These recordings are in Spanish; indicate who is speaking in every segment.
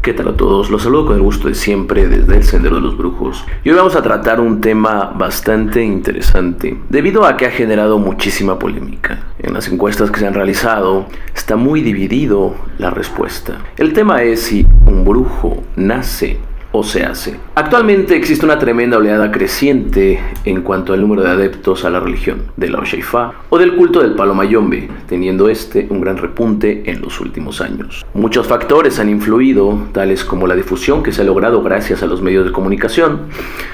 Speaker 1: ¿Qué tal a todos? Los saludo con el gusto de siempre desde el Sendero de los Brujos. Y hoy vamos a tratar un tema bastante interesante, debido a que ha generado muchísima polémica. En las encuestas que se han realizado, está muy dividido la respuesta. El tema es si un brujo nace o se hace. Actualmente existe una tremenda oleada creciente en cuanto al número de adeptos a la religión de la Osheifa o del culto del palo mayombe, teniendo un gran repunte en los últimos años. Muchos factores han influido, tales como la difusión que se ha logrado gracias a los medios de comunicación.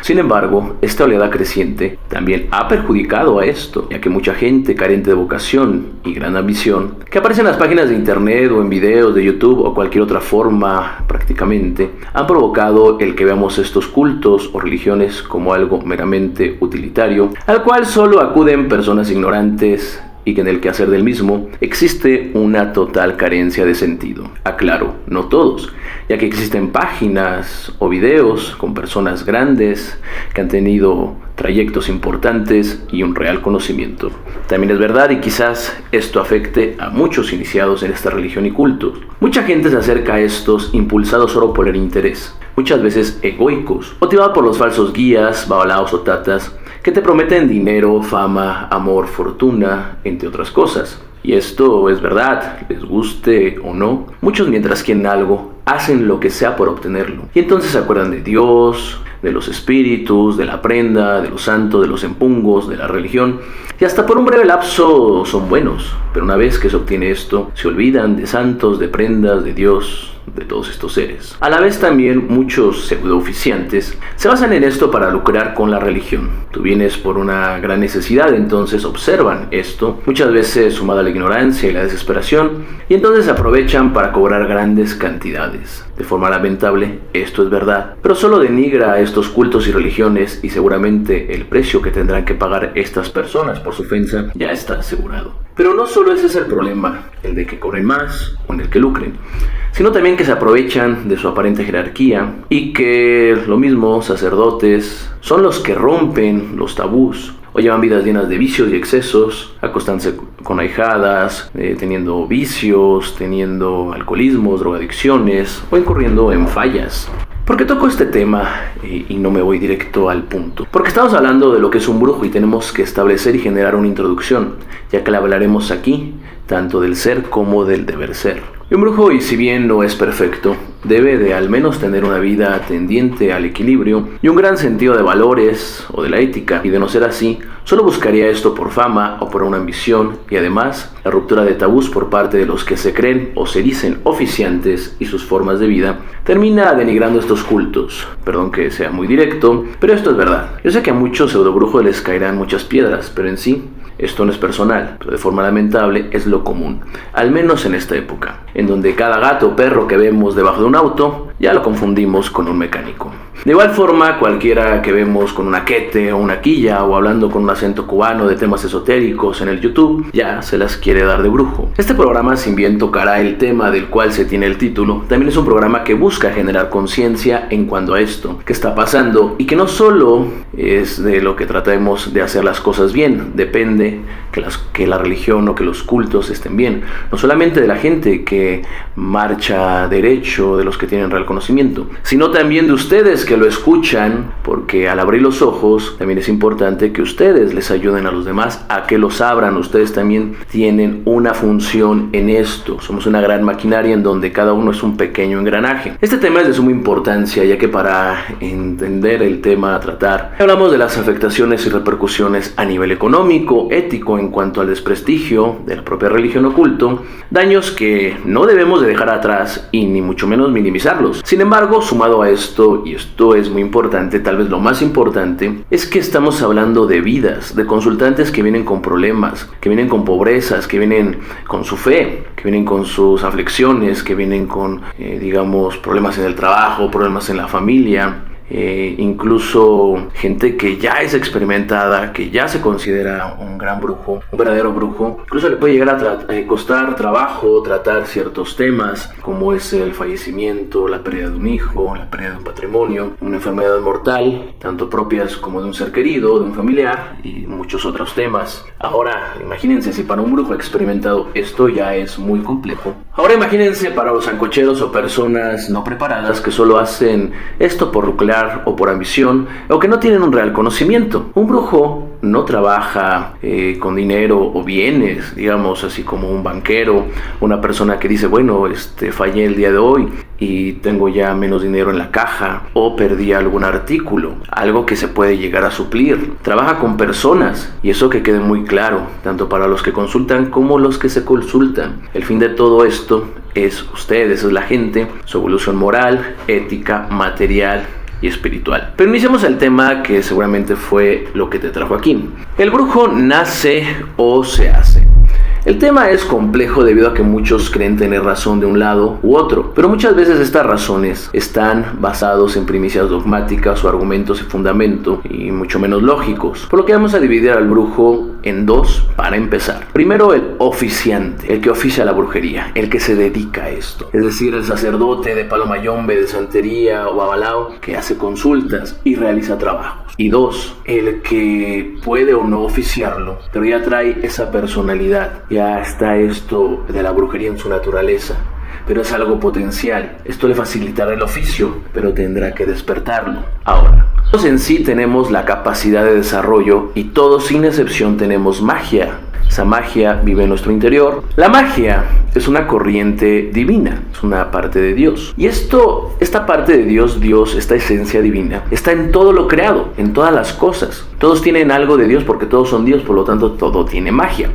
Speaker 1: Sin embargo, esta oleada creciente también ha perjudicado a esto, ya que mucha gente carente de vocación y gran ambición, que aparece en las páginas de internet o en videos de YouTube o cualquier otra forma prácticamente, han provocado el que veamos estos cultos o religiones como algo meramente utilitario, al cual solo acuden personas ignorantes y que en el quehacer del mismo existe una total carencia de sentido. Aclaro, no todos, ya que existen páginas o videos con personas grandes que han tenido trayectos importantes y un real conocimiento. También es verdad, y quizás esto afecte a muchos iniciados en esta religión y cultos. Mucha gente se acerca a estos impulsados solo por el interés, muchas veces egoicos, motivado por los falsos guías, babalaos o tatas, que te prometen dinero, fama, amor, fortuna, entre otras cosas. Y esto es verdad, les guste o no. Muchos, mientras quieren algo, hacen lo que sea por obtenerlo. Y entonces se acuerdan de Dios, de los espíritus, de la prenda, de los santos, de los empungos, de la religión. Y hasta por un breve lapso son buenos. Pero una vez que se obtiene esto, se olvidan de santos, de prendas, de Dios, de todos estos seres. A la vez también muchos pseudooficiantes se basan en esto para lucrar con la religión. Tú vienes por una gran necesidad, entonces observan esto, muchas veces sumado a la ignorancia y la desesperación, y entonces se aprovechan para cobrar grandes cantidades. De forma lamentable, esto es verdad, pero solo denigra a estos cultos y religiones, y seguramente el precio que tendrán que pagar estas personas por su ofensa ya está asegurado. Pero no solo ese es el problema, el de que cobren más o en el que lucren, sino también que se aprovechan de su aparente jerarquía y que lo mismo sacerdotes son los que rompen los tabús o llevan vidas llenas de vicios y excesos, acostándose con ahijadas, teniendo vicios, teniendo alcoholismos, drogadicciones o incurriendo en fallas. ¿Por qué toco este tema y no me voy directo al punto? Porque estamos hablando de lo que es un brujo y tenemos que establecer y generar una introducción, ya que le hablaremos aquí tanto del ser como del deber ser. Y un brujo, y si bien no es perfecto, debe de al menos tener una vida tendiente al equilibrio y un gran sentido de valores o de la ética, y de no ser así, solo buscaría esto por fama o por una ambición, y además la ruptura de tabús por parte de los que se creen o se dicen oficiantes y sus formas de vida termina denigrando estos cultos. Perdón que sea muy directo, pero esto es verdad. Yo sé que a muchos pseudobrujos les caerán muchas piedras, pero en sí esto no es personal, pero de forma lamentable es lo común, al menos en esta época, en donde cada gato o perro que vemos debajo de un auto ya lo confundimos con un mecánico. De igual forma, cualquiera que vemos con una quete o una quilla o hablando con un acento cubano de temas esotéricos en el YouTube, ya se las quiere dar de brujo. Este programa, si bien tocará el tema del cual se tiene el título, también es un programa que busca generar conciencia en cuanto a esto que está pasando, y que no solo es de lo que tratemos de hacer las cosas bien, depende que la religión o que los cultos estén bien, no solamente de la gente que marcha derecho, de los que tienen real conocimiento, sino también de ustedes que lo escuchan, porque al abrir los ojos también es importante que ustedes les ayuden a los demás a que los abran. Ustedes también tienen una función en esto. Somos una gran maquinaria en donde cada uno es un pequeño engranaje. Este tema es de suma importancia, ya que para entender el tema a tratar, hablamos de las afectaciones y repercusiones a nivel económico, ético, en cuanto al desprestigio de la propia religión o culto, daños que no debemos de dejar atrás y ni mucho menos minimizarlos. Sin embargo, sumado a esto, y esto es muy importante, tal vez lo más importante, es que estamos hablando de vidas, de consultantes que vienen con problemas, que vienen con pobrezas, que vienen con su fe, que vienen con sus aflicciones, que vienen con, problemas en el trabajo, problemas en la familia. Incluso gente que ya es experimentada, que ya se considera un gran brujo, un verdadero brujo. Incluso le puede llegar a costar trabajo tratar ciertos temas, como es el fallecimiento, la pérdida de un hijo, la pérdida de un patrimonio, una enfermedad mortal, tanto propias como de un ser querido, de un familiar, y muchos otros temas. Ahora, imagínense si para un brujo experimentado esto ya es muy complejo. Ahora imagínense para los sancocheros o personas no preparadas que solo hacen esto por lucrar o por ambición o que no tienen un real conocimiento. Un brujo no trabaja con dinero o bienes, digamos, así como un banquero, una persona que dice, bueno, fallé el día de hoy y tengo ya menos dinero en la caja o perdí algún artículo, algo que se puede llegar a suplir. Trabaja con personas y eso que quede muy claro, tanto para los que consultan como los que se consultan. El fin de todo esto es ustedes, es la gente, su evolución moral, ética, material y espiritual. Pero iniciamos el tema que seguramente fue lo que te trajo aquí. ¿El brujo nace o se hace? El tema es complejo debido a que muchos creen tener razón de un lado u otro, pero muchas veces estas razones están basados en primicias dogmáticas o argumentos sin fundamento y mucho menos lógicos, por lo que vamos a dividir al brujo en dos para empezar. Primero, el oficiante, el que oficia la brujería, el que se dedica a esto, es decir, el sacerdote de palo mayombe, de santería o babalao que hace consultas y realiza trabajos. Y dos, el que puede o no oficiarlo, pero ya trae esa personalidad, ya está esto de la brujería en su naturaleza, pero es algo potencial. Esto le facilitará el oficio, pero tendrá que despertarlo. Ahora, todos en sí tenemos la capacidad de desarrollo y todos sin excepción tenemos magia. Esa magia vive en nuestro interior. La magia es una corriente divina, es una parte de Dios. Y esta parte de Dios, esta esencia divina, está en todo lo creado, en todas las cosas. Todos tienen algo de Dios porque todos son Dios, por lo tanto todo tiene magia.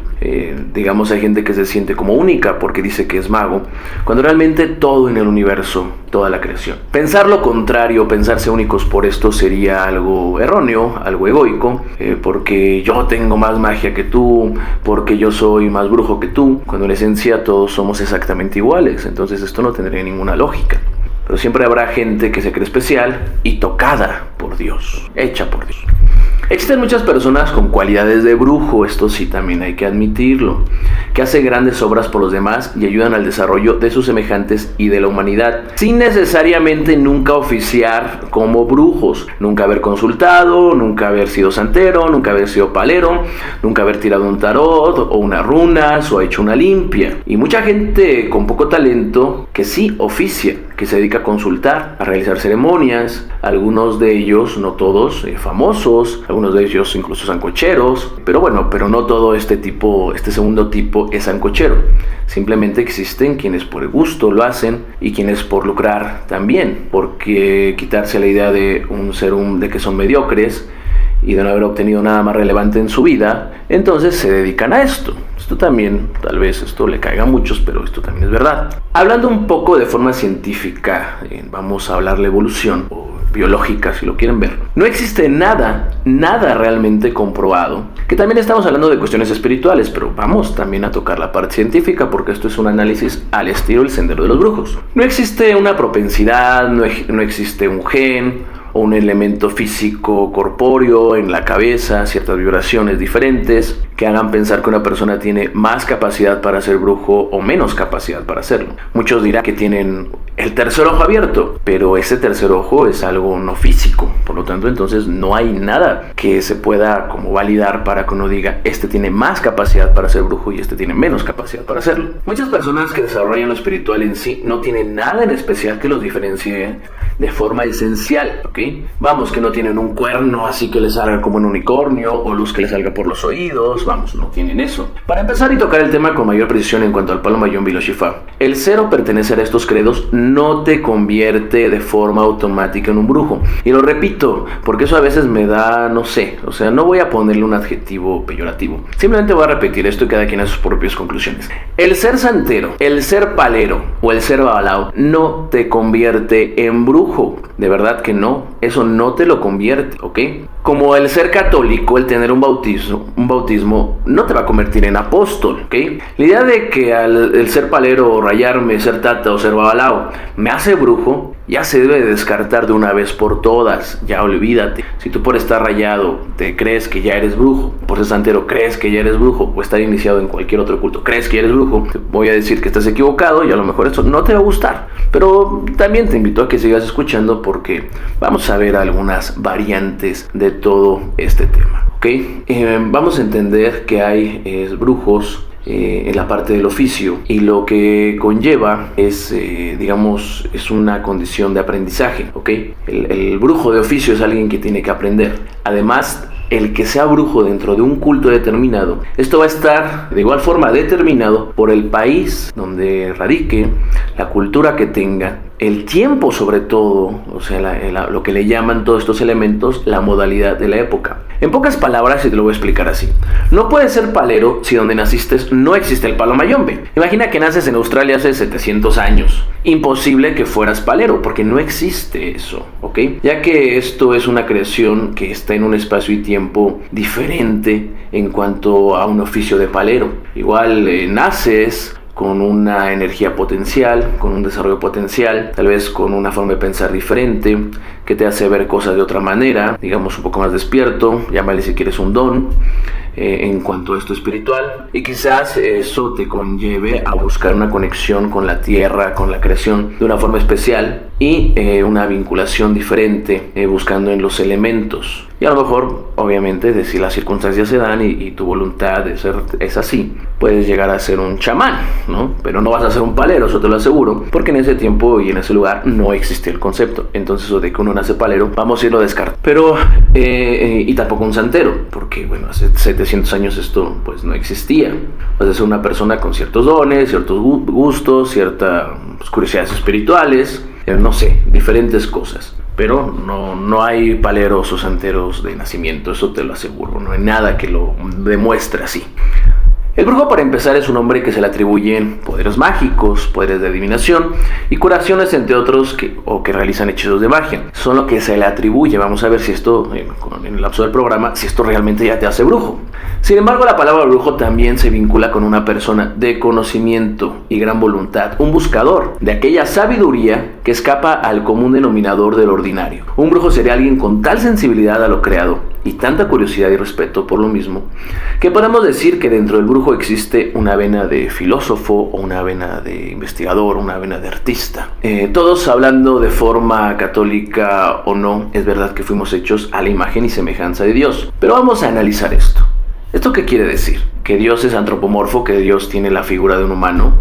Speaker 1: Digamos, hay gente que se siente como única porque dice que es mago, cuando realmente todo en el universo, toda la creación. Pensar lo contrario, pensarse únicos por esto sería algo erróneo, algo egoico, porque yo tengo más magia que tú, porque yo soy más brujo que tú, cuando en esencia todos somos exactamente iguales. Entonces esto no tendría ninguna lógica. Pero siempre habrá gente que se cree especial y tocada por Dios, hecha por Dios. Existen muchas personas con cualidades de brujo, esto sí también hay que admitirlo, que hacen grandes obras por los demás y ayudan al desarrollo de sus semejantes y de la humanidad, sin necesariamente nunca oficiar como brujos, nunca haber consultado, nunca haber sido santero, nunca haber sido palero, nunca haber tirado un tarot o unas runas o hecho una limpia. Y mucha gente con poco talento que sí oficia, que se dedica a consultar, a realizar ceremonias, algunos de ellos, no todos, famosos, algunos de ellos incluso sancocheros, pero no todo este segundo tipo es sancochero. Simplemente existen quienes por el gusto lo hacen y quienes por lucrar también, porque quitarse la idea de de que son mediocres y de no haber obtenido nada más relevante en su vida, entonces se dedican a esto. Esto también, tal vez esto le caiga a muchos, pero esto también es verdad. Hablando un poco de forma científica, vamos a hablar de la evolución, o biológica si lo quieren ver. No existe nada realmente comprobado, que también estamos hablando de cuestiones espirituales, pero vamos también a tocar la parte científica porque esto es un análisis al estilo del Sendero de los Brujos. No existe una propensidad, no existe un gen o un elemento físico corpóreo en la cabeza, ciertas vibraciones diferentes que hagan pensar que una persona tiene más capacidad para ser brujo o menos capacidad para hacerlo. Muchos dirán que tienen el tercer ojo abierto, pero ese tercer ojo es algo no físico, por lo tanto entonces no hay nada que se pueda como validar para que uno diga este tiene más capacidad para ser brujo y este tiene menos capacidad para hacerlo. Muchas personas que desarrollan lo espiritual en sí no tienen nada en especial que los diferencie de forma esencial, ¿ok? Vamos, que no tienen un cuerno así que les salga como un unicornio o luz que les salga por los oídos, vamos, no tienen eso. Para empezar y tocar el tema con mayor precisión en cuanto al palo mayombe y los shifá, el ser o pertenecer a estos credos no te convierte de forma automática en un brujo. Y lo repito, porque eso a veces me da, no sé, o sea, no voy a ponerle un adjetivo peyorativo. Simplemente voy a repetir esto y cada quien a sus propias conclusiones. El ser santero, el ser palero o el ser babalao no te convierte en brujo. De verdad que no, eso no te lo convierte, ¿ok? Como el ser católico, el tener un bautismo no te va a convertir en apóstol, ¿ok? La idea de que el ser palero o rayarme, ser tata o ser babalao me hace brujo, ya se debe descartar de una vez por todas, ya olvídate. Si tú por estar rayado te crees que ya eres brujo, por ser santero crees que ya eres brujo, o estar iniciado en cualquier otro culto crees que ya eres brujo, te voy a decir que estás equivocado y a lo mejor esto no te va a gustar. Pero también te invito a que sigas escuchando porque vamos a ver algunas variantes de todo este tema, ¿ok? Vamos a entender que hay brujos en la parte del oficio, y lo que conlleva es, es una condición de aprendizaje, ¿ok? El brujo de oficio es alguien que tiene que aprender. Además, el que sea brujo dentro de un culto determinado, esto va a estar de igual forma determinado por el país donde radique, la cultura que tenga, el tiempo sobre todo, o sea, lo que le llaman todos estos elementos, la modalidad de la época. En pocas palabras, y te lo voy a explicar así, no puedes ser palero si donde naciste no existe el palo mayombe. Imagina que naces en Australia hace 700 años. Imposible que fueras palero, porque no existe eso, ¿ok? Ya que esto es una creación que está en un espacio y tiempo diferente en cuanto a un oficio de palero. Igual naces con una energía potencial, con un desarrollo potencial, tal vez con una forma de pensar diferente, que te hace ver cosas de otra manera, digamos un poco más despierto, llámale si quieres un don, en cuanto a esto espiritual, y quizás eso te conlleve a buscar una conexión con la tierra, con la creación de una forma especial y una vinculación diferente, buscando en los elementos. Y a lo mejor, obviamente, si las circunstancias se dan y tu voluntad de ser es así, puedes llegar a ser un chamán, ¿no? Pero no vas a ser un palero, eso te lo aseguro, porque en ese tiempo y en ese lugar no existía el concepto. Entonces, eso de que uno nace palero, vamos a irlo descartando. Pero, y tampoco un santero, porque, bueno, hace 700 años esto, pues, no existía. Vas a ser una persona con ciertos dones, ciertos gustos, ciertas curiosidades espirituales, no sé, diferentes cosas. Pero no hay paleros o santeros de nacimiento, eso te lo aseguro, no hay nada que lo demuestre así. El brujo, para empezar, es un hombre que se le atribuyen poderes mágicos, poderes de adivinación y curaciones, entre otros, que realizan hechizos de magia. Son lo que se le atribuye. Vamos a ver si esto, en el lapso del programa, si esto realmente ya te hace brujo. Sin embargo, la palabra brujo también se vincula con una persona de conocimiento y gran voluntad, un buscador de aquella sabiduría que escapa al común denominador del ordinario. Un brujo sería alguien con tal sensibilidad a lo creado y tanta curiosidad y respeto por lo mismo, que podemos decir que dentro del brujo existe una vena de filósofo o una vena de investigador, una vena de artista. Todos, hablando de forma católica o no, es verdad que fuimos hechos a la imagen y semejanza de Dios. Pero vamos a analizar esto. ¿Esto qué quiere decir? ¿Que Dios es antropomorfo, que Dios tiene la figura de un humano?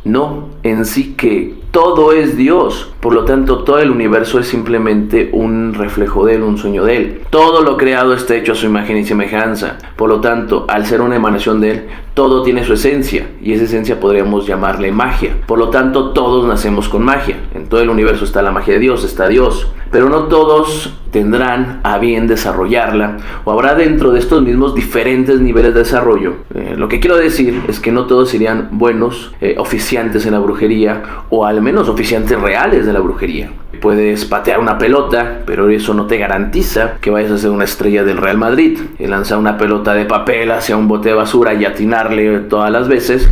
Speaker 1: No, en sí que todo es Dios, por lo tanto todo el universo es simplemente un reflejo de Él, un sueño de Él. Todo lo creado está hecho a su imagen y semejanza, por lo tanto, al ser una emanación de Él, todo tiene su esencia, y esa esencia podríamos llamarle magia. Por lo tanto, todos nacemos con magia. En todo el universo está la magia de Dios, está Dios, pero no todos tendrán a bien desarrollarla, o habrá dentro de estos mismos diferentes niveles de desarrollo. Lo que quiero decir es que no todos serían buenos oficiantes en la brujería, o al menos oficiantes reales de la brujería. Puedes patear una pelota, pero eso no te garantiza que vayas a ser una estrella del Real Madrid. Y lanzar una pelota de papel hacia un bote de basura y atinarle todas las veces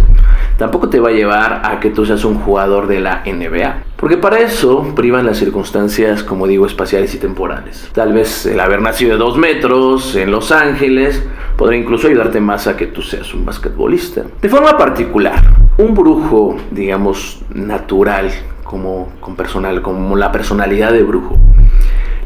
Speaker 1: tampoco te va a llevar a que tú seas un jugador de la NBA. Porque para eso privan las circunstancias, como digo, espaciales y temporales. Tal vez el haber nacido de 2 metros en Los Ángeles podría incluso ayudarte más a que tú seas un basquetbolista. De forma particular, un brujo, digamos, natural, como la personalidad de brujo,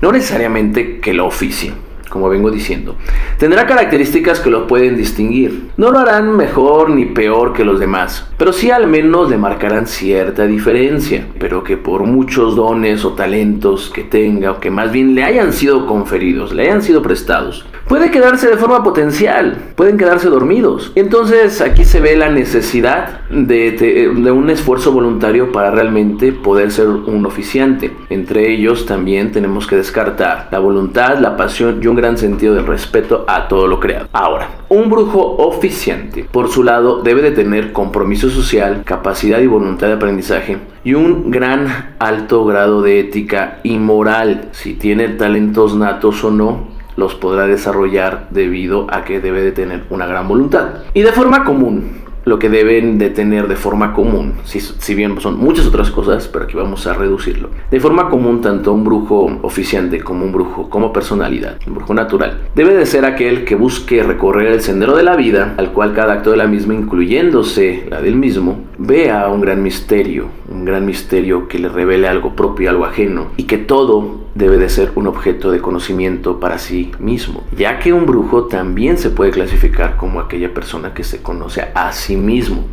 Speaker 1: no necesariamente que lo oficie, como vengo diciendo, tendrá características que lo pueden distinguir. No lo harán mejor ni peor que los demás, pero sí al menos le marcarán cierta diferencia, pero que por muchos dones o talentos que tenga, o que más bien le hayan sido conferidos, le hayan sido prestados, puede quedarse de forma potencial, pueden quedarse dormidos. Entonces aquí se ve la necesidad de un esfuerzo voluntario para realmente poder ser un oficiante. Entre ellos también tenemos que descartar la voluntad, la pasión y un gran sentido del respeto a todo lo creado. Ahora, un brujo oficiante, por su lado, debe de tener compromiso social, capacidad y voluntad de aprendizaje y un gran alto grado de ética y moral. Si tiene talentos natos o no, los podrá desarrollar debido a que debe de tener una gran voluntad. Y de forma común, lo que deben de tener de forma común, si bien son muchas otras cosas, pero aquí vamos a reducirlo. De forma común, tanto un brujo oficiante como un brujo como personalidad, un brujo natural, debe de ser aquel que busque recorrer el sendero de la vida, al cual cada acto de la misma, incluyéndose la del mismo, vea un gran misterio que le revele algo propio, algo ajeno, y que todo debe de ser un objeto de conocimiento para sí mismo, ya que un brujo también se puede clasificar como aquella persona que se conoce a sí mismo.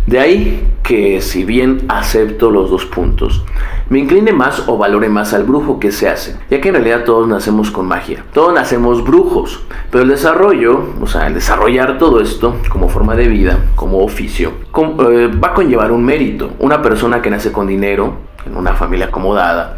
Speaker 1: De ahí que, si bien acepto los dos puntos, me incline más o valore más al brujo que se hace, ya que en realidad todos nacemos con magia, todos nacemos brujos, pero el desarrollar todo esto como forma de vida, como oficio, va a conllevar un mérito. Una persona que nace con dinero, en una familia acomodada,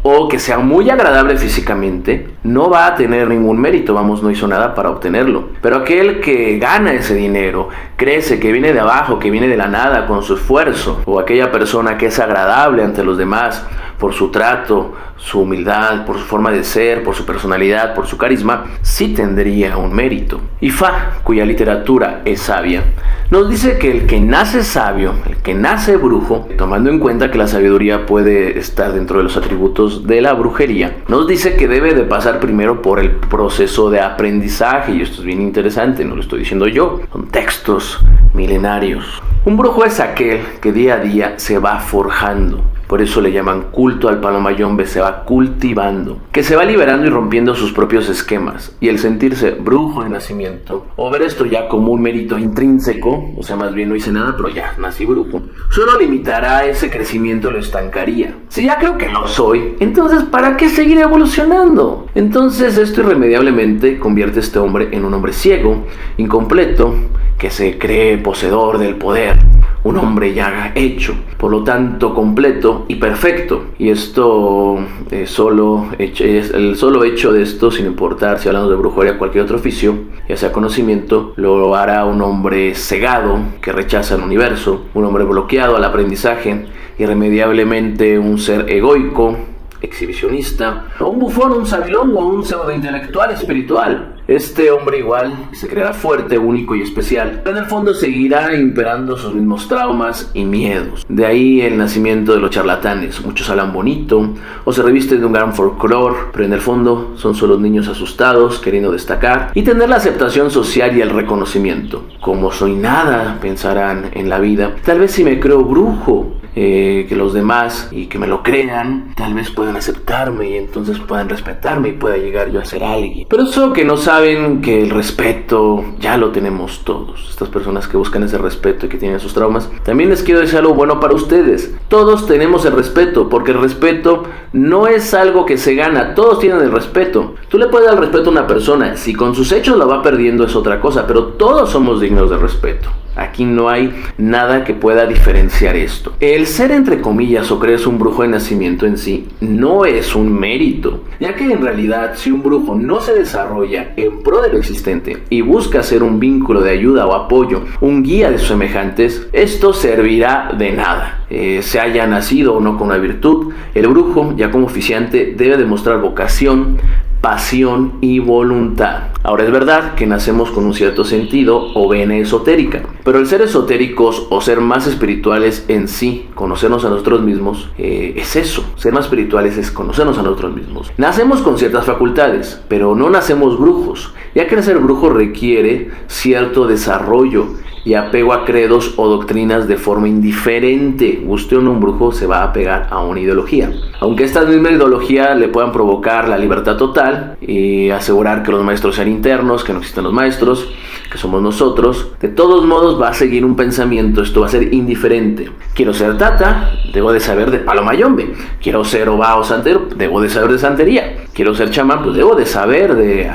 Speaker 1: o que sea muy agradable físicamente, no va a tener ningún mérito, no hizo nada para obtenerlo. Pero aquel que gana ese dinero, crece, que viene de abajo, que viene de la nada con su esfuerzo, o aquella persona que es agradable ante los demás por su trato, su humildad, por su forma de ser, por su personalidad, por su carisma, sí tendría un mérito. Y Fa, cuya literatura es sabia, nos dice que el que nace sabio, el que nace brujo, tomando en cuenta que la sabiduría puede estar dentro de los atributos de la brujería, nos dice que debe de pasar primero por el proceso de aprendizaje, y esto es bien interesante, no lo estoy diciendo yo, son textos milenarios. Un brujo es aquel que día a día se va forjando. Por eso le llaman culto al palo mayombe, se va cultivando, que se va liberando y rompiendo sus propios esquemas. Y el sentirse brujo de nacimiento, o ver esto ya como un mérito intrínseco, más bien no hice nada, pero ya nací brujo, solo limitará ese crecimiento, lo estancaría. Si ya creo que lo soy, entonces ¿para qué seguir evolucionando? Entonces esto irremediablemente convierte a este hombre en un hombre ciego, incompleto, que se cree poseedor del poder. Un hombre ya hecho, por lo tanto completo y perfecto. Y esto, el solo hecho de esto, sin importar si hablamos de brujería o cualquier otro oficio, ya sea conocimiento, lo hará un hombre cegado que rechaza el universo, un hombre bloqueado al aprendizaje, irremediablemente un ser egoico, exhibicionista, o un bufón, un sabilongo, un pseudointelectual espiritual. Este hombre igual se creerá fuerte, único y especial, pero en el fondo seguirá imperando sus mismos traumas y miedos. De ahí el nacimiento de los charlatanes. Muchos hablan bonito o se revisten de un gran folclore, pero en el fondo son solo niños asustados queriendo destacar y tener la aceptación social y el reconocimiento. Como soy nada, pensarán en la vida. Tal vez si me creo brujo, que los demás y que me lo crean, tal vez puedan aceptarme y entonces puedan respetarme y pueda llegar yo a ser alguien. Pero eso que no saben que el respeto ya lo tenemos todos. Estas personas que buscan ese respeto y que tienen sus traumas, también les quiero decir algo bueno para ustedes. Todos tenemos el respeto, porque el respeto no es algo que se gana, todos tienen el respeto. Tú le puedes dar el respeto a una persona, si con sus hechos lo va perdiendo es otra cosa, pero todos somos dignos de respeto. Aquí no hay nada que pueda diferenciar esto. El ser, entre comillas, o creerse un brujo de nacimiento en sí no es un mérito, ya que en realidad si un brujo no se desarrolla en pro de lo existente y busca ser un vínculo de ayuda o apoyo, un guía de sus semejantes, esto servirá de nada. Se haya nacido o no con una virtud, el brujo, ya como oficiante, debe demostrar vocación, pasión y voluntad. Ahora es verdad que nacemos con un cierto sentido o vena esotérica, pero el ser esotéricos o ser más espirituales en sí, conocernos a nosotros mismos, es eso. Ser más espirituales es conocernos a nosotros mismos. Nacemos con ciertas facultades, pero no nacemos brujos, ya que ser brujo requiere cierto desarrollo y apego a credos o doctrinas de forma indiferente. Guste o no, un brujo se va a apegar a una ideología. Aunque esta misma ideología le puedan provocar la libertad total y asegurar que los maestros sean internos, que no existen los maestros, que somos nosotros, de todos modos va a seguir un pensamiento, esto va a ser indiferente. Quiero ser tata, debo de saber de palo mayombe. Quiero ser obao santero, debo de saber de santería. Quiero ser chamán, pues debo de saber de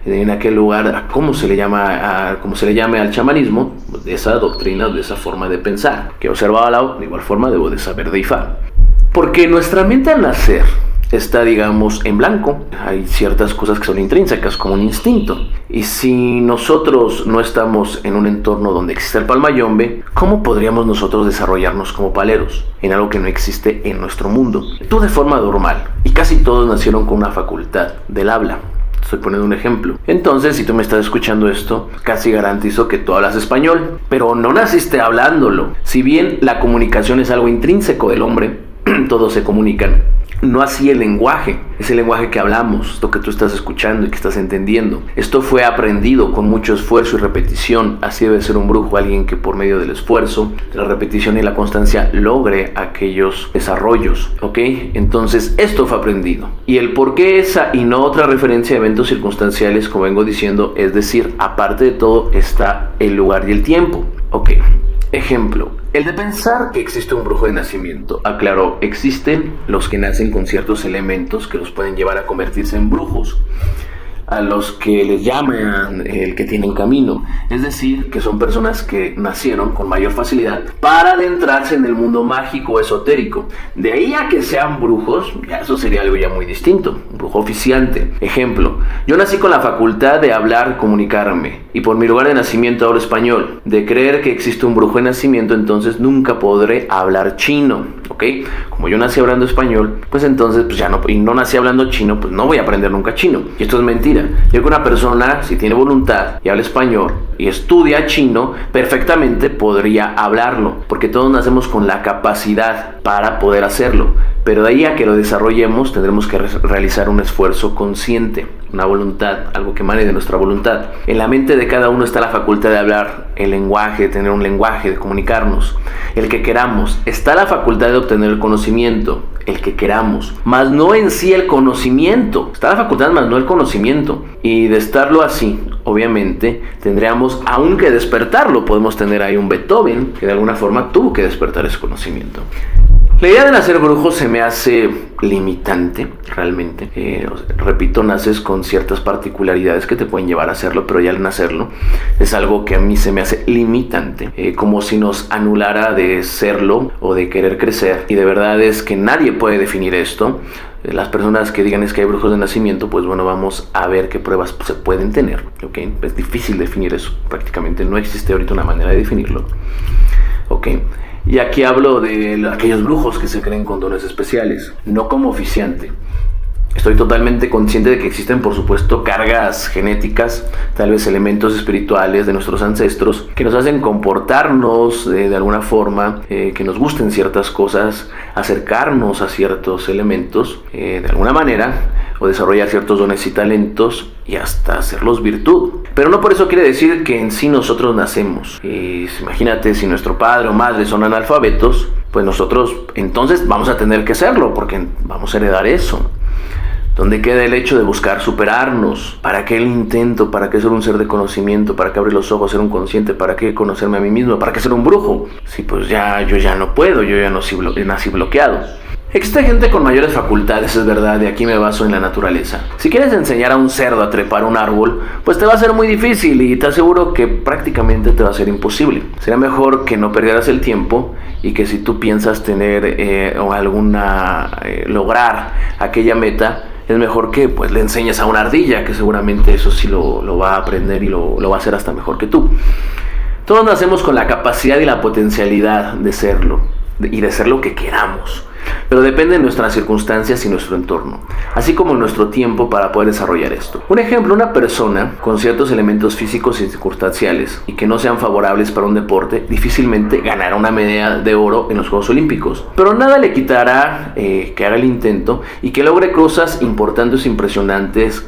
Speaker 1: en aquel lugar, cómo se le llame al chamanismo, de esa doctrina, de esa forma de pensar. Quiero ser babalao, de igual forma debo de saber de Ifá. Porque nuestra mente al nacer está, digamos, en blanco. Hay ciertas cosas que son intrínsecas, como un instinto. Y si nosotros no estamos en un entorno donde existe el palmayombe, ¿cómo podríamos nosotros desarrollarnos como paleros? En algo que no existe en nuestro mundo. Tú de forma normal. Y casi todos nacieron con una facultad del habla. Estoy poniendo un ejemplo. Entonces, si tú me estás escuchando esto, casi garantizo que tú hablas español, pero no naciste hablándolo. Si bien la comunicación es algo intrínseco del hombre, todos se comunican. no así el lenguaje, ese lenguaje que hablamos, lo que tú estás escuchando y que estás entendiendo. Esto fue aprendido con mucho esfuerzo y repetición. Así debe ser un brujo, alguien que por medio del esfuerzo, de la repetición y la constancia logre aquellos desarrollos, ¿ok? Entonces esto fue aprendido. Y el por qué esa y no otra referencia a eventos circunstanciales, como vengo diciendo, es decir, aparte de todo está el lugar y el tiempo, ¿ok? Ejemplo, el de pensar que existe un brujo de nacimiento. Aclaro, existen los que nacen con ciertos elementos que los pueden llevar a convertirse en brujos, a los que les llaman el que tienen camino, es decir, que son personas que nacieron con mayor facilidad para adentrarse en el mundo mágico o esotérico. De ahí a que sean brujos, ya eso sería algo ya muy distinto, un brujo oficiante. Ejemplo, yo nací con la facultad de hablar, comunicarme, y por mi lugar de nacimiento hablo español. De creer que existe un brujo de nacimiento, entonces nunca podré hablar chino, ¿ok? Como yo nací hablando español, pues entonces pues ya no, y no nací hablando chino, pues no voy a aprender nunca chino. Y esto es mentira. Yo creo que una persona, si tiene voluntad y habla español y estudia chino, perfectamente podría hablarlo, porque todos nacemos con la capacidad para poder hacerlo. Pero de ahí a que lo desarrollemos, tendremos que realizar un esfuerzo consciente, una voluntad, algo que emane de nuestra voluntad. En la mente de cada uno está la facultad de hablar el lenguaje, de tener un lenguaje, de comunicarnos, el que queramos. Está la facultad de obtener el conocimiento, el que queramos, más no en sí el conocimiento. Está la facultad más no el conocimiento. Y de estarlo así, obviamente, tendríamos aún que despertarlo. Podemos tener ahí un Beethoven que de alguna forma tuvo que despertar ese conocimiento. La idea de nacer brujo se me hace limitante, realmente. Repito, naces con ciertas particularidades que te pueden llevar a hacerlo, pero ya al nacerlo es algo que a mí se me hace limitante, como si nos anulara de serlo o de querer crecer. Y de verdad es que nadie puede definir esto. Las personas que digan es que hay brujos de nacimiento, pues bueno, vamos a ver qué pruebas se pueden tener, ¿ok? Es difícil definir eso, prácticamente no existe ahorita una manera de definirlo, ¿ok? Y aquí hablo de aquellos brujos que se creen con dones especiales, no como oficiante. Estoy totalmente consciente de que existen, por supuesto, cargas genéticas, tal vez elementos espirituales de nuestros ancestros que nos hacen comportarnos de alguna forma, que nos gusten ciertas cosas, acercarnos a ciertos elementos de alguna manera, o desarrollar ciertos dones y talentos y hasta hacerlos virtud. Pero no por eso quiere decir que en sí nosotros nacemos. Imagínate, si nuestro padre o madre son analfabetos, pues nosotros entonces vamos a tener que serlo porque vamos a heredar eso. ¿Dónde queda el hecho de buscar superarnos? ¿Para qué el intento? ¿Para qué ser un ser de conocimiento? ¿Para qué abrir los ojos, ser un consciente? ¿Para qué conocerme a mí mismo? ¿Para qué ser un brujo? Sí, pues yo ya no puedo, yo ya nací bloqueado. Existe gente con mayores facultades, es verdad, y aquí me baso en la naturaleza. Si quieres enseñar a un cerdo a trepar un árbol, pues te va a ser muy difícil y te aseguro que prácticamente te va a ser imposible. Sería mejor que no perdieras el tiempo y que si tú piensas tener lograr aquella meta, es mejor que pues le enseñes a una ardilla, que seguramente eso sí lo va a aprender y lo va a hacer hasta mejor que tú. Todos nacemos con la capacidad y la potencialidad de serlo y de ser lo que queramos. Pero depende de nuestras circunstancias y nuestro entorno, así como nuestro tiempo para poder desarrollar esto. Un ejemplo, una persona con ciertos elementos físicos y circunstanciales y que no sean favorables para un deporte, difícilmente ganará una medalla de oro en los Juegos Olímpicos. Pero nada le quitará que haga el intento y que logre cosas importantes e impresionantes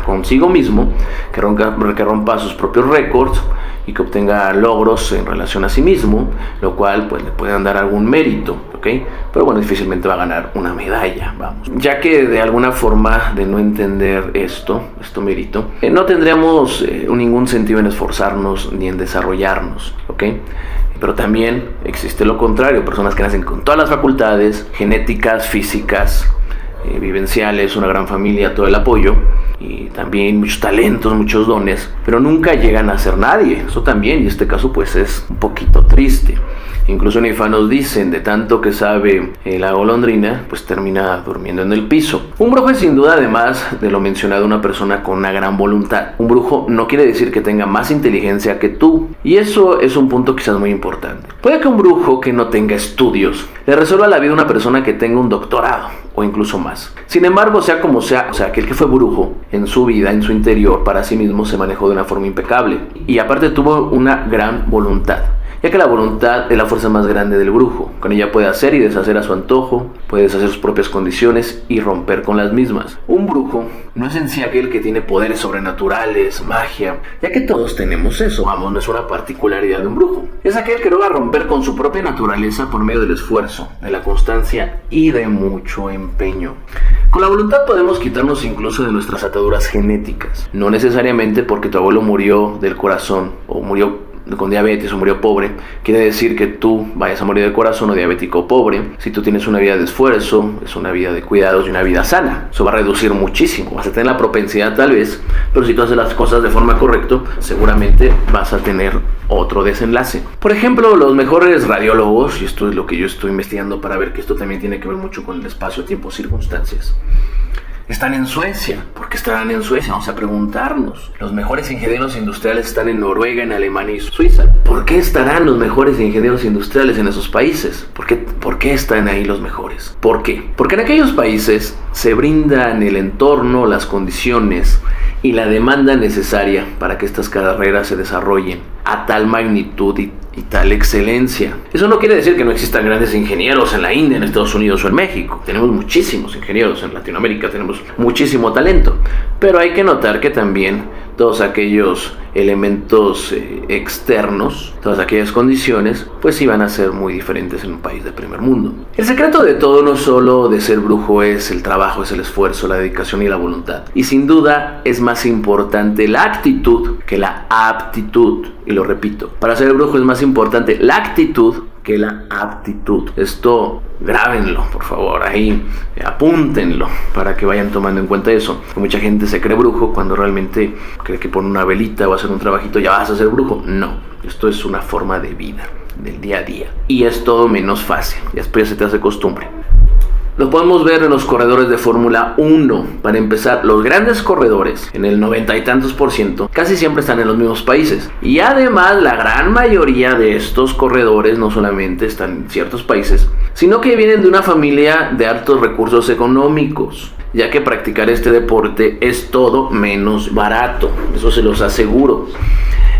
Speaker 1: consigo mismo, que rompa sus propios récords y que obtenga logros en relación a sí mismo, lo cual pues le pueden dar algún mérito, ¿ok? Pero bueno, difícilmente va a ganar una medalla, vamos. Ya que de alguna forma de no entender esto mérito, no tendríamos ningún sentido en esforzarnos ni en desarrollarnos, ¿ok? Pero también existe lo contrario, personas que nacen con todas las facultades genéticas, físicas, vivenciales, una gran familia, todo el apoyo y también muchos talentos, muchos dones, pero nunca llegan a ser nadie. Eso también, y este caso pues es un poquito triste. Incluso en IFA nos dicen, de tanto que sabe la golondrina, pues termina durmiendo en el piso. Un brujo es sin duda, además de lo mencionado, una persona con una gran voluntad. Un brujo no quiere decir que tenga más inteligencia que tú, y eso es un punto quizás muy importante. Puede que un brujo que no tenga estudios le resuelva la vida a una persona que tenga un doctorado o incluso más. Sin embargo, sea como sea, aquel que fue brujo en su vida, en su interior, para sí mismo se manejó de una forma impecable y aparte tuvo una gran voluntad. ya que la voluntad es la fuerza más grande del brujo. Con ella puede hacer y deshacer a su antojo, puede deshacer sus propias condiciones y romper con las mismas. Un brujo no es en sí aquel que tiene poderes sobrenaturales, magia, ya que todos tenemos eso, vamos, no es una particularidad de un brujo. Es aquel que logra romper con su propia naturaleza por medio del esfuerzo, de la constancia y de mucho empeño. Con la voluntad podemos quitarnos incluso de nuestras ataduras genéticas, no necesariamente porque tu abuelo murió del corazón o murió con diabetes o murió pobre, quiere decir que tú vayas a morir de corazón o diabético o pobre. Si tú tienes una vida de esfuerzo, es una vida de cuidados y una vida sana, eso va a reducir muchísimo. Vas a tener la propensidad tal vez, pero si tú haces las cosas de forma correcta, seguramente vas a tener otro desenlace. Por ejemplo, los mejores radiólogos, y esto es lo que yo estoy investigando para ver que esto también tiene que ver mucho con el espacio, tiempo, circunstancias, están en Suecia. ¿Por qué estarán en Suecia? Vamos a preguntarnos. Los mejores ingenieros industriales están en Noruega, en Alemania y Suiza. ¿Por qué estarán los mejores ingenieros industriales en esos países? ¿Por qué están ahí los mejores? ¿Por qué? Porque en aquellos países se brindan el entorno, las condiciones y la demanda necesaria para que estas carreras se desarrollen a tal magnitud y tal excelencia. Eso no quiere decir que no existan grandes ingenieros en la India, en Estados Unidos o en México. Tenemos muchísimos ingenieros en Latinoamérica, tenemos muchísimo talento, pero hay que notar que también todos aquellos elementos externos, todas aquellas condiciones, pues sí van a ser muy diferentes en un país de primer mundo. El secreto de todo, no solo de ser brujo, es el trabajo, es el esfuerzo, la dedicación y la voluntad. Y sin duda es más importante la actitud que la aptitud. Y lo repito, para ser brujo es más importante la actitud que la aptitud. Esto grábenlo, por favor, ahí apúntenlo para que vayan tomando en cuenta eso. Mucha gente se cree brujo cuando realmente cree que por una velita o hacer un trabajito ya vas a ser brujo. No, esto es una forma de vida, del día a día, y es todo menos fácil. Después se te hace costumbre. Lo podemos ver en los corredores de Fórmula 1. Para empezar, los grandes corredores, en el 90 y tantos %, casi siempre están en los mismos países. Y además, la gran mayoría de estos corredores no solamente están en ciertos países, sino que vienen de una familia de altos recursos económicos, ya que practicar este deporte es todo menos barato. Eso se los aseguro.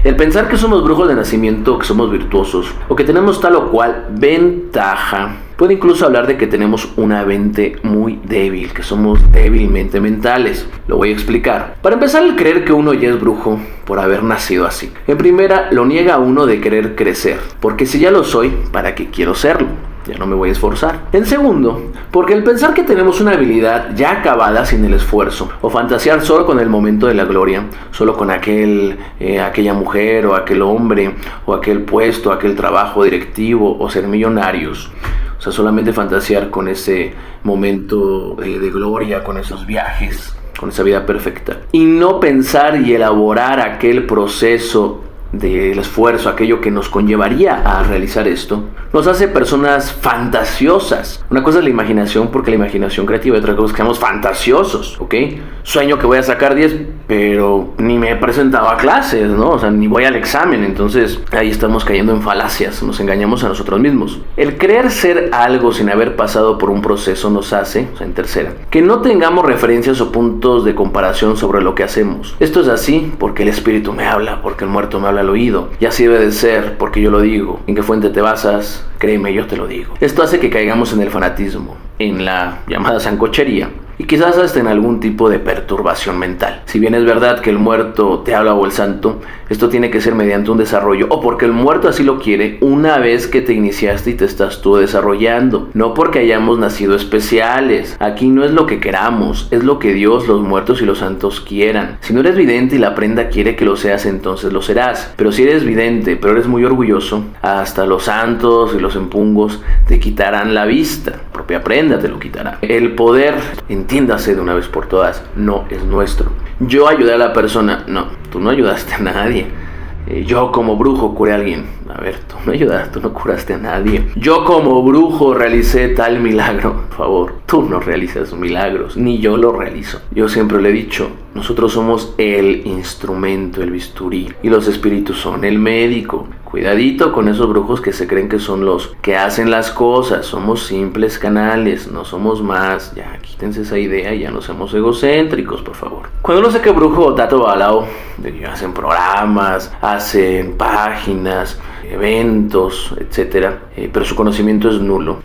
Speaker 1: El pensar que somos brujos de nacimiento, que somos virtuosos, o que tenemos tal o cual ventaja, puede incluso hablar de que tenemos una mente muy débil, que somos débilmente mentales. Lo voy a explicar. Para empezar, el creer que uno ya es brujo por haber nacido así. En primera, lo niega a uno de querer crecer, porque si ya lo soy, ¿para qué quiero serlo? Ya no me voy a esforzar. En segundo, porque el pensar que tenemos una habilidad ya acabada sin el esfuerzo, o fantasear solo con el momento de la gloria, solo con aquella mujer o aquel hombre, o aquel puesto, aquel trabajo directivo, o ser millonarios. O sea, solamente fantasear con ese momento de gloria, con esos viajes, con esa vida perfecta. Y no pensar y elaborar aquel proceso del esfuerzo, aquello que nos conllevaría a realizar esto, nos hace personas fantasiosas. Una cosa es la imaginación, porque la imaginación creativa, y otra cosa es que seamos fantasiosos, ¿ok? Sueño que voy a sacar 10, pero ni me he presentado a clases, ¿no? O sea, ni voy al examen. Entonces ahí estamos cayendo en falacias, nos engañamos a nosotros mismos. El creer ser algo sin haber pasado por un proceso nos hace, o sea, en tercera, que no tengamos referencias o puntos de comparación sobre lo que hacemos. Esto es así porque el espíritu me habla, porque el muerto me habla al oído, y así debe de ser porque yo lo digo. ¿En qué fuente te basas? Créeme, yo te lo digo. Esto hace que caigamos en el fanatismo, en la llamada sancochería, y quizás hasta en algún tipo de perturbación mental. Si bien es verdad que el muerto te habla o el santo, esto tiene que ser mediante un desarrollo, o porque el muerto así lo quiere, una vez que te iniciaste y te estás tú desarrollando. No porque hayamos nacido especiales. Aquí no es lo que queramos, es lo que Dios, los muertos y los santos quieran. Si no eres vidente y la prenda quiere que lo seas, entonces lo serás. Pero si eres vidente, pero eres muy orgulloso, hasta los santos y los empungos te quitarán la vista. Propia prenda te lo quitará. El poder, entiéndase de una vez por todas, no es nuestro. Yo ayudé a la persona. No, tú no ayudaste a nadie. Yo como brujo curé a alguien. A ver, tú no ayudaste, tú no curaste a nadie. Yo como brujo realicé tal milagro. Por favor, tú no realizas milagros, ni yo lo realizo. Yo siempre le he dicho, nosotros somos el instrumento, el bisturí, y los espíritus son el médico. Cuidadito con esos brujos que se creen que son los que hacen las cosas. Somos simples canales, no somos más. Ya, quítense esa idea y ya no seamos egocéntricos, por favor. Cuando uno sé que brujo o tato balao, hacen programas, hacen páginas, eventos, etcétera, pero su conocimiento es nulo.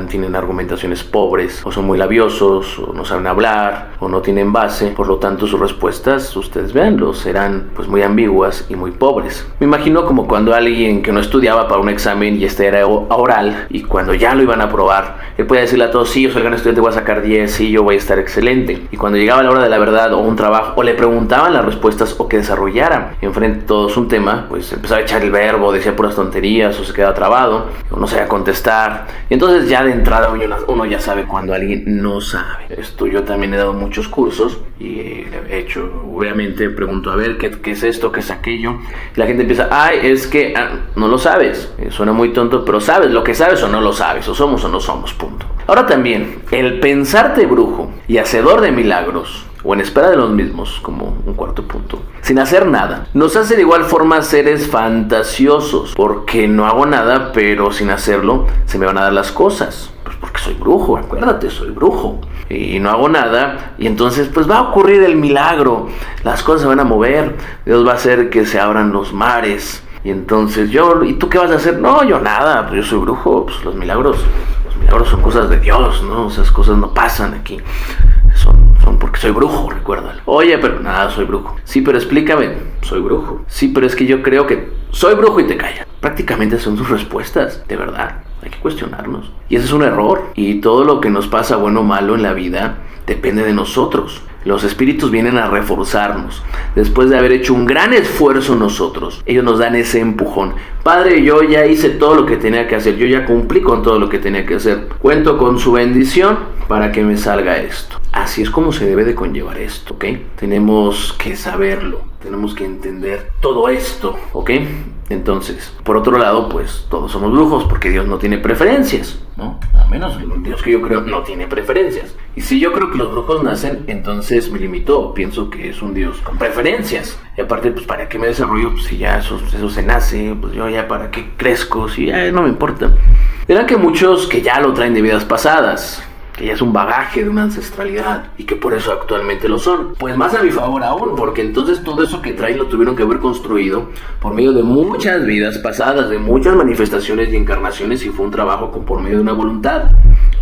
Speaker 1: Tienen argumentaciones pobres, o son muy labiosos, o no saben hablar, o no tienen base. Por lo tanto, sus respuestas, ustedes véanlo, serán pues muy ambiguas y muy pobres. Me imagino como cuando alguien que no estudiaba para un examen y este era oral, y cuando ya lo iban a aprobar, él podía decirle a todos: sí, yo soy el gran estudiante, voy a sacar 10, sí, yo voy a estar excelente. Y cuando llegaba la hora de la verdad o un trabajo, o le preguntaban las respuestas o que desarrollaran enfrente de todos un tema, pues empezaba a echar el verbo, decía puras tonterías, o se quedaba trabado, o no sabía contestar. Y entonces ya de entrada uno ya sabe cuando alguien no sabe. Esto yo también he dado muchos cursos y he hecho, obviamente pregunto: a ver, ¿qué es esto? ¿Qué es aquello? Y la gente empieza: es que no lo sabes. Suena muy tonto, pero ¿sabes lo que sabes o no lo sabes? O somos o no somos, punto. Ahora también, el pensarte brujo y hacedor de milagros, o en espera de los mismos, como un cuarto punto, sin hacer nada, nos hace de igual forma seres fantasiosos, porque no hago nada, pero sin hacerlo se me van a dar las cosas. Pues porque soy brujo, acuérdate, soy brujo. Y no hago nada, y entonces pues va a ocurrir el milagro, las cosas se van a mover, Dios va a hacer que se abran los mares. Y entonces ¿y tú qué vas a hacer? No, yo nada, pues yo soy brujo. Pues los milagros son cosas de Dios, ¿no? Esas cosas no pasan aquí. Son porque soy brujo, recuérdalo. Oye, pero nada, soy brujo. Sí, pero explícame. Soy brujo. Sí, pero es que yo creo que soy brujo y te callas. Prácticamente son sus respuestas, de verdad. Hay que cuestionarnos. Y ese es un error. Y todo lo que nos pasa, bueno o malo en la vida, depende de nosotros. Los espíritus vienen a reforzarnos. Después de haber hecho un gran esfuerzo nosotros, ellos nos dan ese empujón. Padre, yo ya hice todo lo que tenía que hacer. Yo ya cumplí con todo lo que tenía que hacer. Cuento con su bendición para que me salga esto. Así es como se debe de conllevar esto, ¿ok? Tenemos que saberlo. Tenemos que entender todo esto, ¿ok? Entonces, por otro lado, pues todos somos brujos porque Dios no tiene preferencias, ¿no? A menos el Dios que yo creo no tiene preferencias. Y si yo creo que los brujos nacen, entonces me limito, pienso que es un Dios con preferencias. Y aparte, pues ¿para qué me desarrollo? Pues si ya eso se nace, pues yo ya ¿para qué crezco? Si ya no me importa. Verán que muchos que ya lo traen de vidas pasadas, que ya es un bagaje de una ancestralidad y que por eso actualmente lo son. Pues más a mi favor aún, porque entonces todo eso que traen lo tuvieron que haber construido por medio de muchas vidas pasadas, de muchas manifestaciones y encarnaciones, y fue un trabajo por medio de una voluntad,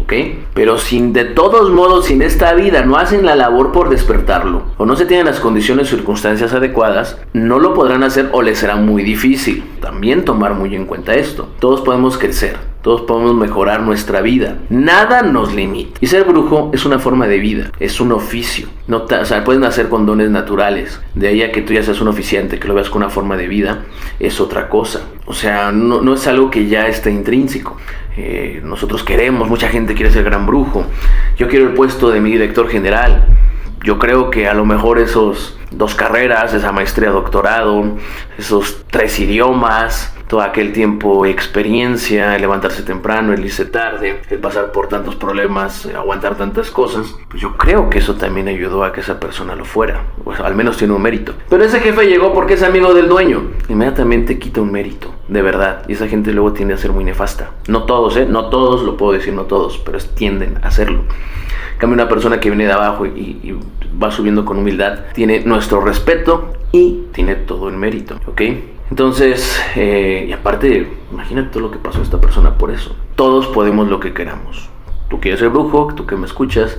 Speaker 1: ¿ok? Pero de todos modos, sin esta vida no hacen la labor por despertarlo, o no se tienen las condiciones o circunstancias adecuadas, no lo podrán hacer o les será muy difícil. También tomar muy en cuenta esto. Todos podemos crecer. Todos podemos mejorar nuestra vida. Nada nos limita. Y ser brujo es una forma de vida. Es un oficio. Puedes nacer con dones naturales. De ahí a que tú ya seas un oficiante, que lo veas con una forma de vida, es otra cosa. O sea, no es algo que ya está intrínseco. Nosotros mucha gente quiere ser gran brujo. Yo quiero el puesto de mi director general. Yo creo que a lo mejor esos 2 carreras, esa maestría, doctorado, esos 3 idiomas, todo aquel tiempo de experiencia, el levantarse temprano, el irse tarde, el pasar por tantos problemas, aguantar tantas cosas, pues yo creo que eso también ayudó a que esa persona lo fuera, pues al menos tiene un mérito. Pero ese jefe llegó porque es amigo del dueño, inmediatamente quita un mérito, de verdad, y esa gente luego tiende a ser muy nefasta. No todos, no todos, lo puedo decir, no todos, pero tienden a hacerlo. En cambio, una persona que viene de abajo y va subiendo con humildad, tiene nuestro respeto y tiene todo el mérito, ¿ok? Entonces, y aparte, imagínate todo lo que pasó a esta persona por eso. Todos podemos lo que queramos. Tú quieres ser brujo, tú que me escuchas,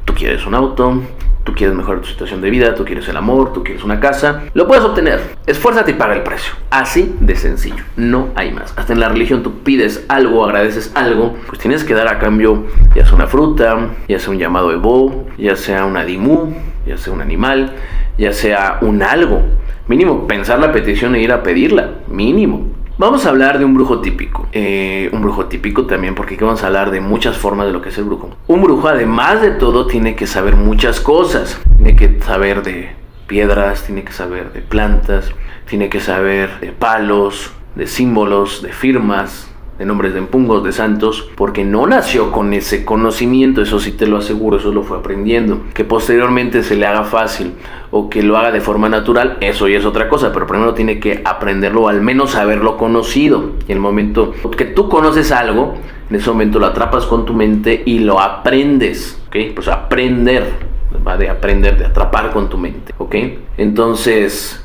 Speaker 1: tú quieres un auto, tú quieres mejorar tu situación de vida, tú quieres el amor, tú quieres una casa, lo puedes obtener. Esfuérzate y paga el precio. Así de sencillo, no hay más. Hasta en la religión tú pides algo, agradeces algo, pues tienes que dar a cambio, ya sea una fruta, ya sea un llamado de Bo, ya sea una dimú, ya sea un animal, ya sea un algo. Mínimo, pensar la petición e ir a pedirla, mínimo. Vamos a hablar de un brujo típico. Un brujo típico también, porque aquí vamos a hablar de muchas formas de lo que es el brujo. Un brujo, además de todo, tiene que saber muchas cosas. Tiene que saber de piedras, tiene que saber de plantas, tiene que saber de palos, de símbolos, de firmas, de nombres de empungos, de santos, porque no nació con ese conocimiento, eso sí te lo aseguro, eso lo fue aprendiendo. Que posteriormente se le haga fácil o que lo haga de forma natural, eso ya es otra cosa, pero primero tiene que aprenderlo o al menos haberlo conocido. Y en el momento que tú conoces algo, en ese momento lo atrapas con tu mente y lo aprendes, ¿ok? Pues aprender, va de aprender, de atrapar con tu mente, ¿ok? Entonces,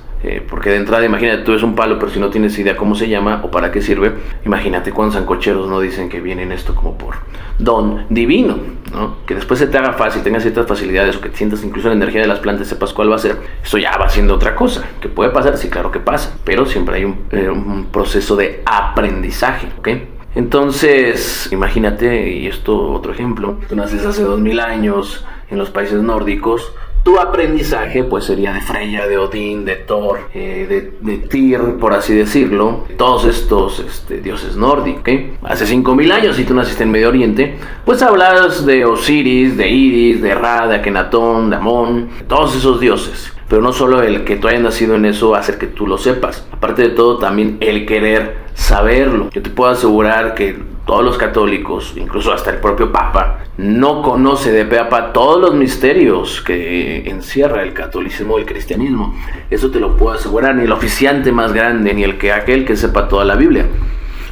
Speaker 1: Porque de entrada, imagínate, tú ves un palo, pero si no tienes idea cómo se llama o para qué sirve, imagínate cuántos sancocheros no dicen que vienen esto como por don divino, ¿no? Que después se te haga fácil, tengas ciertas facilidades o que sientas incluso la energía de las plantas, sepas cuál va a ser. Esto ya va siendo otra cosa. ¿Que puede pasar? Sí, claro que pasa, pero siempre hay un proceso de aprendizaje, ¿ok? Entonces, imagínate, y esto otro ejemplo, tú naces hace 2000 años en los países nórdicos. Tu aprendizaje pues sería de Freya, de Odín, de Thor, de Tyr, por así decirlo, todos estos dioses nórdicos, ¿okay? Hace 5000 años, si tú naciste en Medio Oriente, pues hablas de Osiris, de Iris, de Ra, de Akenatón, de Amón, de todos esos dioses. Pero no solo el que tú hayas nacido en eso hace que tú lo sepas. Aparte de todo, también el querer saberlo. Yo te puedo asegurar que todos los católicos, incluso hasta el propio Papa, no conoce de pe a pa todos los misterios que encierra el catolicismo y el cristianismo. Eso te lo puedo asegurar, ni el oficiante más grande, ni aquel que sepa toda la Biblia.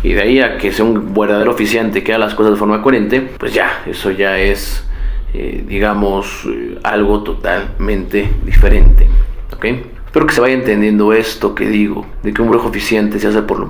Speaker 1: Y de ahí a que sea un verdadero oficiante que haga las cosas de forma coherente, pues ya, eso ya es... algo totalmente diferente, ¿ok? Espero que se vaya entendiendo esto que digo, de que un brujo eficiente se hace por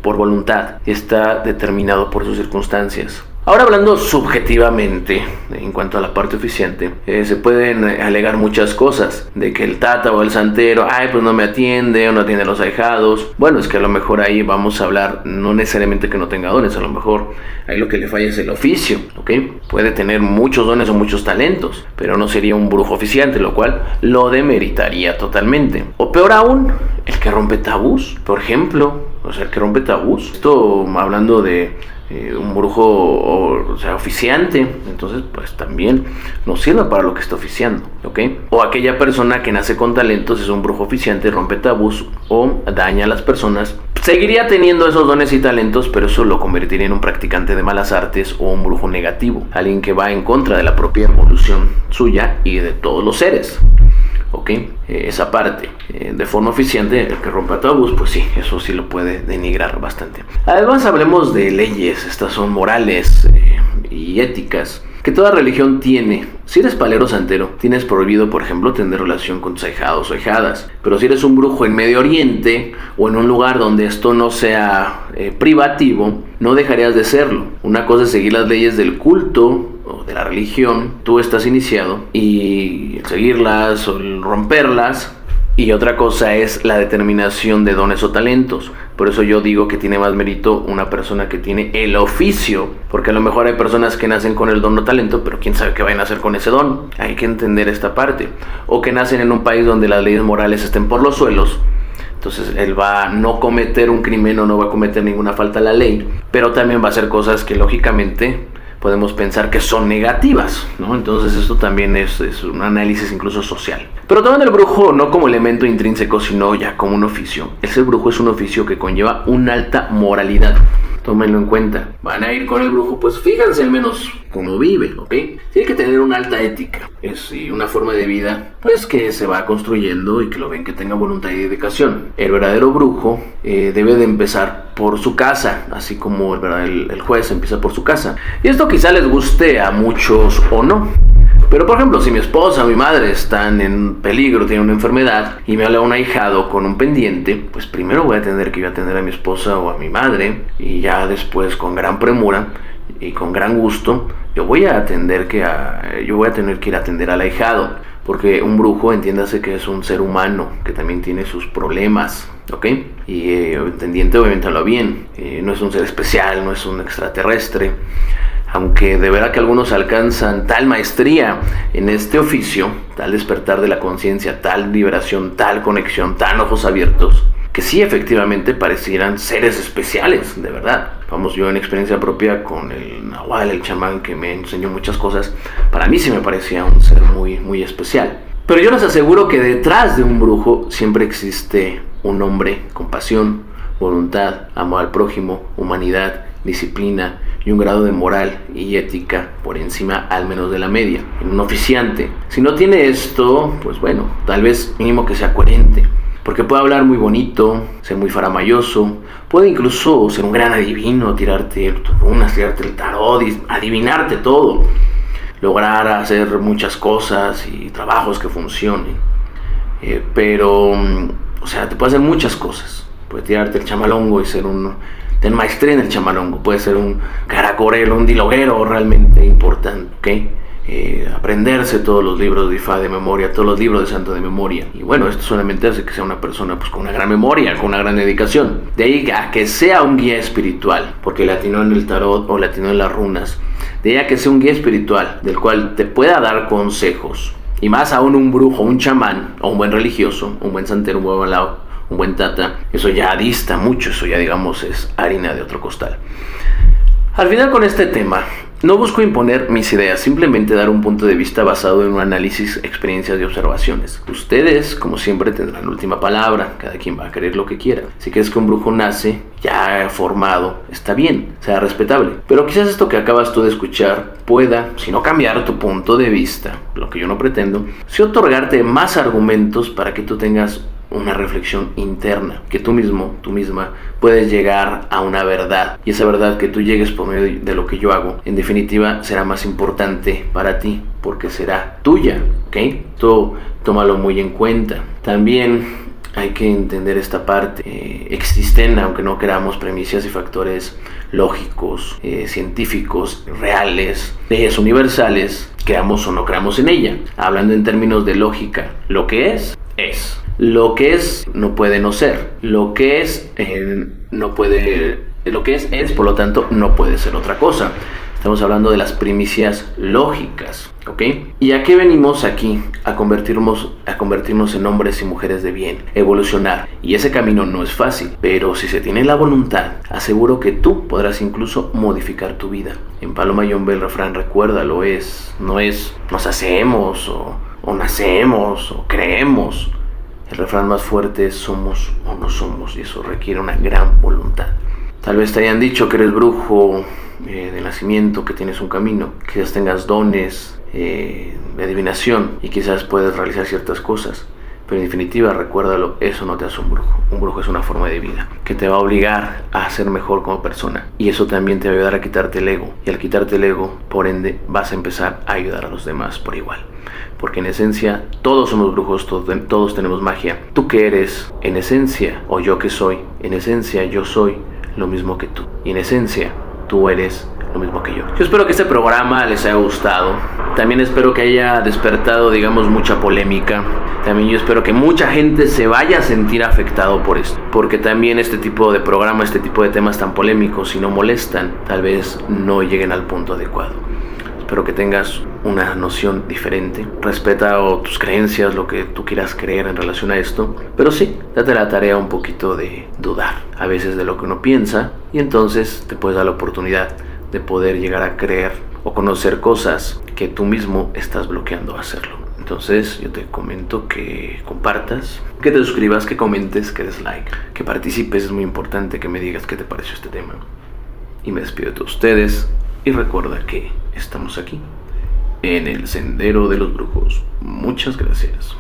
Speaker 1: voluntad y está determinado por sus circunstancias. Ahora, hablando subjetivamente en cuanto a la parte eficiente, se pueden alegar muchas cosas, de que el tata o el santero, pues no me atiende o no atiende a los ahijados. Bueno, es que a lo mejor ahí vamos a hablar, no necesariamente que no tenga dones, a lo mejor ahí lo que le falla es el oficio, ¿ok? Puede tener muchos dones o muchos talentos, pero no sería un brujo eficiente, lo cual lo demeritaría totalmente. O peor aún, el que rompe tabús, por ejemplo, el que rompe tabús. Esto hablando de un brujo, o sea, oficiante, entonces pues también no sirve para lo que está oficiando, ¿ok? O aquella persona que nace con talentos, es un brujo oficiante, rompe tabús o daña a las personas. Seguiría teniendo esos dones y talentos, pero eso lo convertiría en un practicante de malas artes o un brujo negativo, alguien que va en contra de la propia evolución suya y de todos los seres. ¿Ok? Esa parte. De forma eficiente, el que rompa tabús, pues sí, eso sí lo puede denigrar bastante. Además, hablemos de leyes. Estas son morales y éticas que toda religión tiene. Si eres palero santero, tienes prohibido, por ejemplo, tener relación con tus ahijados o ahijadas. Pero si eres un brujo en Medio Oriente o en un lugar donde esto no sea privativo, no dejarías de serlo. Una cosa es seguir las leyes del culto o de la religión, tú estás iniciado, y seguirlas o romperlas, y otra cosa es la determinación de dones o talentos. Por eso yo digo que tiene más mérito una persona que tiene el oficio, porque a lo mejor hay personas que nacen con el don o talento, pero quién sabe qué vayan a hacer con ese don. Hay que entender esta parte. O que nacen en un país donde las leyes morales estén por los suelos, entonces él va a no cometer un crimen o no va a cometer ninguna falta a la ley, pero también va a hacer cosas que lógicamente podemos pensar que son negativas, ¿no? Entonces esto también es un análisis incluso social. Pero tomando el brujo no como elemento intrínseco, sino ya como un oficio. El ser brujo es un oficio que conlleva una alta moralidad. Tómenlo en cuenta. Van a ir con el brujo, pues fíjense al menos cómo vive, ¿ok? Tiene que tener una alta ética, y una forma de vida, pues que se va construyendo y que lo ven que tenga voluntad y dedicación. El verdadero brujo debe de empezar por su casa, así como el juez empieza por su casa. Y esto quizá les guste a muchos o no. Pero por ejemplo, si mi esposa o mi madre están en peligro, tienen una enfermedad y me habla un ahijado con un pendiente, pues primero voy a tener que ir a atender a mi esposa o a mi madre, y ya después con gran premura y con gran gusto yo voy a tener que ir a atender al ahijado, porque un brujo, entiéndase que es un ser humano que también tiene sus problemas, ¿ok? Y entendiente obviamente habla bien, no es un ser especial, no es un extraterrestre. Aunque de verdad que algunos alcanzan tal maestría en este oficio, tal despertar de la conciencia, tal liberación, tal conexión, tan ojos abiertos, que sí efectivamente parecieran seres especiales, de verdad. Vamos, yo en experiencia propia con el Nahual, el chamán que me enseñó muchas cosas, para mí sí me parecía un ser muy, muy especial. Pero yo les aseguro que detrás de un brujo siempre existe un hombre con pasión, voluntad, amor al prójimo, humanidad, disciplina y un grado de moral y ética por encima al menos de la media, en un oficiante. Si no tiene esto, pues bueno, tal vez mínimo que sea coherente, porque puede hablar muy bonito, ser muy faramayoso, puede incluso ser un gran adivino, tirarte runas, tirarte el tarot, adivinarte todo, lograr hacer muchas cosas y trabajos que funcionen, pero O sea, te puede hacer muchas cosas. Puede tirarte el chamalongo y tener maestría en el chamalongo. Puede ser un caracorelo, un diloguero realmente importante, ¿ok? Aprenderse todos los libros de Ifá de memoria, todos los libros de santo de memoria. Y bueno, esto solamente hace que sea una persona pues con una gran memoria, con una gran dedicación. De ahí a que sea un guía espiritual, porque le atinó en el tarot o le atinó en las runas. De ahí a que sea un guía espiritual, del cual te pueda dar consejos. Y más aún un brujo, un chamán, o un buen religioso, un buen santero, un buen balao, un buen tata. Eso ya dista mucho, eso ya digamos es harina de otro costal. Al final con este tema, no busco imponer mis ideas, simplemente dar un punto de vista basado en un análisis, experiencias y observaciones. Ustedes, como siempre, tendrán la última palabra, cada quien va a creer lo que quiera. Si crees que un brujo nace ya formado, está bien, sea respetable. Pero quizás esto que acabas tú de escuchar pueda, si no cambiar tu punto de vista, lo que yo no pretendo, sí otorgarte más argumentos para que tú tengas una reflexión interna, que tú mismo, tú misma, puedes llegar a una verdad, y esa verdad que tú llegues por medio de lo que yo hago, en definitiva será más importante para ti, porque será tuya, ¿ok? Tú tómalo muy en cuenta. También hay que entender esta parte. Existen, aunque no queramos, premisas y factores lógicos, científicos, reales, leyes universales, creamos o no creamos en ella. Hablando en términos de lógica, lo que es, es. Lo que es no puede no ser. Lo que es no puede. Lo que es, por lo tanto, no puede ser otra cosa. Estamos hablando de las primicias lógicas, ¿ok? ¿Y a qué venimos aquí? A convertirnos en hombres y mujeres de bien, evolucionar. Y ese camino no es fácil, pero si se tiene la voluntad, aseguro que tú podrás incluso modificar tu vida. En Palo Mayombe el refrán, recuérdalo, no es nos hacemos o nacemos o creemos. El refrán más fuerte es somos o no somos, y eso requiere una gran voluntad. Tal vez te hayan dicho que eres brujo de nacimiento, que tienes un camino, quizás tengas dones de adivinación y quizás puedes realizar ciertas cosas, pero en definitiva, recuérdalo, eso no te hace un brujo. Un brujo es una forma de vida que te va a obligar a ser mejor como persona, y eso también te va a ayudar a quitarte el ego, y al quitarte el ego, por ende, vas a empezar a ayudar a los demás por igual. Porque en esencia, todos somos brujos, todos tenemos magia. ¿Tú qué eres? En esencia, o yo que soy, en esencia yo soy lo mismo que tú. Y en esencia, tú eres lo mismo que yo. Yo espero que este programa les haya gustado. También espero que haya despertado, digamos, mucha polémica. También yo espero que mucha gente se vaya a sentir afectado por esto. Porque también este tipo de programa, este tipo de temas tan polémicos, si no molestan, tal vez no lleguen al punto adecuado. Espero que tengas una noción diferente. Respeta tus creencias, lo que tú quieras creer en relación a esto. Pero sí, date la tarea un poquito de dudar a veces de lo que uno piensa, y entonces te puedes dar la oportunidad de poder llegar a creer o conocer cosas que tú mismo estás bloqueando a hacerlo. Entonces yo te comento que compartas, que te suscribas, que comentes, que des like, que participes. Es muy importante que me digas qué te pareció este tema. Y me despido de todos ustedes. Y recuerda que estamos aquí, en el Sendero de los Brujos. Muchas gracias.